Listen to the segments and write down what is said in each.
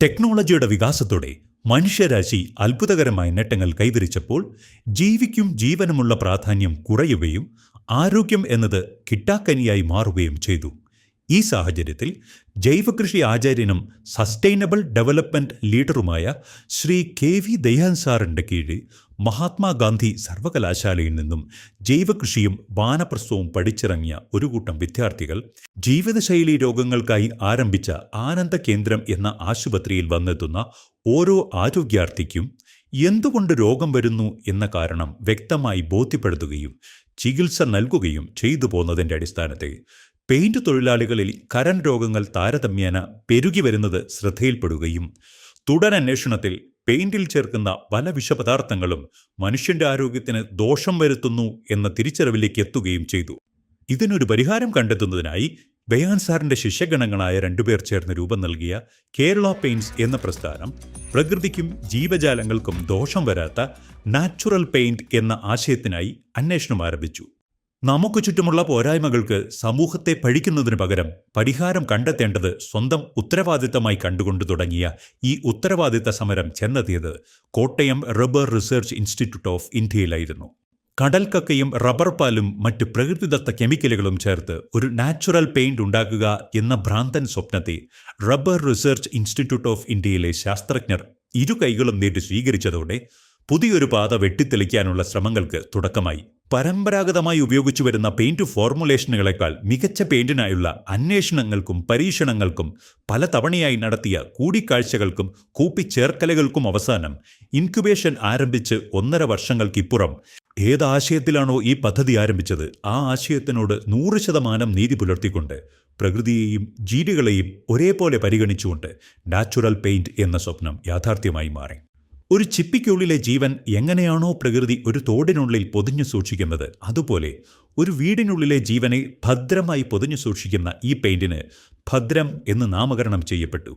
ടെക്നോളജിയുടെ വികാസത്തോടെ മനുഷ്യരാശി അത്ഭുതകരമായ നേട്ടങ്ങൾ കൈവരിച്ചപ്പോൾ ജീവിക്കും ജീവനുമുള്ള പ്രാധാന്യം കുറയുകയും ആരോഗ്യം എന്നത് കിട്ടാക്കനിയായി മാറുകയും ചെയ്തു. ഈ സാഹചര്യത്തിൽ ജൈവകൃഷി ആചാര്യനും സസ്റ്റൈനബിൾ ഡെവലപ്മെന്റ് ലീഡറുമായ ശ്രീ KV ദയാൻ സാറിൻ്റെ കീഴിൽ മഹാത്മാഗാന്ധി സർവകലാശാലയിൽ നിന്നും ജൈവകൃഷിയും വാനപ്രസ്ഥവും പഠിച്ചിറങ്ങിയ ഒരു കൂട്ടം വിദ്യാർത്ഥികൾ ജീവിതശൈലി രോഗങ്ങൾക്കായി ആരംഭിച്ച ആനന്ദ കേന്ദ്രം എന്ന ആശുപത്രിയിൽ വന്നെത്തുന്ന ഓരോ ആരോഗ്യാർത്ഥിക്കും എന്തുകൊണ്ട് രോഗം വരുന്നു എന്ന കാരണം വ്യക്തമായി ബോധ്യപ്പെടുത്തുകയും ചികിത്സ നൽകുകയും ചെയ്തു പോന്നതിൻ്റെ അടിസ്ഥാനത്തിൽ പെയിന്റ് തൊഴിലാളികളിൽ കരൾ രോഗങ്ങൾ താരതമ്യേന പെരുകി വരുന്നത് ശ്രദ്ധയിൽപ്പെടുകയും തുടരന്വേഷണത്തിൽ പെയിന്റിൽ ചേർക്കുന്ന പല വിഷപദാർത്ഥങ്ങളും മനുഷ്യന്റെ ആരോഗ്യത്തിന് ദോഷം വരുത്തുന്നു എന്ന തിരിച്ചറിവിലേക്ക് എത്തുകയും ചെയ്തു. ഇതിനൊരു പരിഹാരം കണ്ടെത്തുന്നതിനായി ദയാൻ സാറിന്റെ ശിഷ്യഗണങ്ങളായ രണ്ടുപേർ ചേർന്ന് രൂപം നൽകിയ കേരള പെയിന്റ്സ് എന്ന പ്രസ്ഥാനം പ്രകൃതിക്കും ജീവജാലങ്ങൾക്കും ദോഷം വരാത്ത നാച്ചുറൽ പെയിന്റ് എന്ന ആശയത്തിനായി അന്വേഷണം ആരംഭിച്ചു. നമുക്ക് ചുറ്റുമുള്ള പോരായ്മകൾക്ക് സമൂഹത്തെ പഴിക്കുന്നതിനു പകരം പരിഹാരം കണ്ടെത്തേണ്ടത് സ്വന്തം ഉത്തരവാദിത്തമായി കണ്ടുകൊണ്ട് തുടങ്ങിയ ഈ ഉത്തരവാദിത്ത സമരം ചെന്നെത്തിയത് Kottayam rubber research institute of ഇന്ത്യയിലായിരുന്നു. കടൽക്കക്കയും റബ്ബർ പാലും മറ്റ് പ്രകൃതിദത്ത കെമിക്കലുകളും ചേർത്ത് ഒരു നാച്ചുറൽ പെയിന്റ് ഉണ്ടാക്കുക എന്ന ഭ്രാന്തൻ സ്വപ്നത്തെ റബ്ബർ റിസർച്ച് ഇൻസ്റ്റിറ്റ്യൂട്ട് ഓഫ് ഇന്ത്യയിലെ ശാസ്ത്രജ്ഞർ ഇരു കൈകളും നീട്ടി സ്വീകരിച്ചതോടെ പുതിയൊരു പാത വെട്ടിത്തെളിക്കാനുള്ള ശ്രമങ്ങൾക്ക് തുടക്കമായി. പരമ്പരാഗതമായി ഉപയോഗിച്ചു വരുന്ന പെയിന്റ് ഫോർമുലേഷനുകളെക്കാൾ മികച്ച പെയിന്റിനായുള്ള അന്വേഷണങ്ങൾക്കും പരീക്ഷണങ്ങൾക്കും പലതവണയായി നടത്തിയ കൂടിക്കാഴ്ചകൾക്കും കൂപ്പിച്ചേർക്കലുകൾക്കും അവസാനം ഇൻക്യുബേഷൻ ആരംഭിച്ച് 1.5 വർഷങ്ങൾക്കിപ്പുറം ഏതാശയത്തിലാണോ ഈ പദ്ധതി ആരംഭിച്ചത് ആ ആശയത്തിനോട് 100% നീതി പുലർത്തിക്കൊണ്ട് പ്രകൃതിയെയും ജീവികളെയും ഒരേപോലെ പരിഗണിച്ചുകൊണ്ട് നാച്ചുറൽ പെയിന്റ് എന്ന സ്വപ്നം യാഥാർത്ഥ്യമായി മാറി. ഒരു ചിപ്പിക്കുള്ളിലെ ജീവൻ എങ്ങനെയാണോ പ്രകൃതി ഒരു തോടിനുള്ളിൽ പൊതിഞ്ഞു സൂക്ഷിക്കുന്നത്, അതുപോലെ ഒരു വീടിനുള്ളിലെ ജീവനെ ഭദ്രമായി പൊതിഞ്ഞു സൂക്ഷിക്കുന്ന ഈ പെയിന്റിന് ഭദ്രം എന്ന് നാമകരണം ചെയ്യപ്പെട്ടു.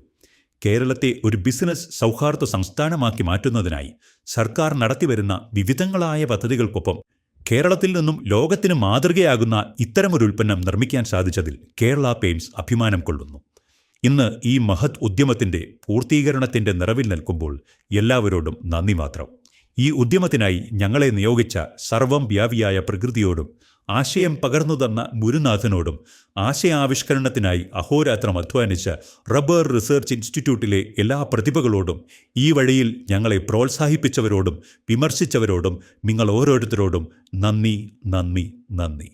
കേരളത്തെ ഒരു ബിസിനസ് സൗഹാർദ്ദ സംസ്ഥാനമാക്കി മാറ്റുന്നതിനായി സർക്കാർ നടത്തിവരുന്ന വിവിധങ്ങളായ പദ്ധതികൾക്കൊപ്പം കേരളത്തിൽ നിന്നും ലോകത്തിന് മാതൃകയാകുന്ന ഇത്തരമൊരു ഉൽപ്പന്നം നിർമ്മിക്കാൻ സാധിച്ചതിൽ കേരള പെയിന്റ്സ് അഭിമാനം കൊള്ളുന്നു. ഇന്ന് ഈ മഹത് ഉദ്യമത്തിൻ്റെ പൂർത്തീകരണത്തിൻ്റെ നിറവിൽ നിൽക്കുമ്പോൾ എല്ലാവരോടും നന്ദി മാത്രം. ഈ ഉദ്യമത്തിനായി ഞങ്ങളെ നിയോഗിച്ച സർവം വ്യാപിയായ പ്രകൃതിയോടും ആശയം പകർന്നു തന്ന ഗുരുനാഥനോടും ആശയാവിഷ്കരണത്തിനായി അഹോരാത്രം അധ്വാനിച്ച റബ്ബർ റിസർച്ച് ഇൻസ്റ്റിറ്റ്യൂട്ടിലെ എല്ലാ പ്രതിഭകളോടും ഈ വഴിയിൽ ഞങ്ങളെ പ്രോത്സാഹിപ്പിച്ചവരോടും വിമർശിച്ചവരോടും നിങ്ങൾ ഓരോരുത്തരോടും നന്ദി നന്ദി നന്ദി.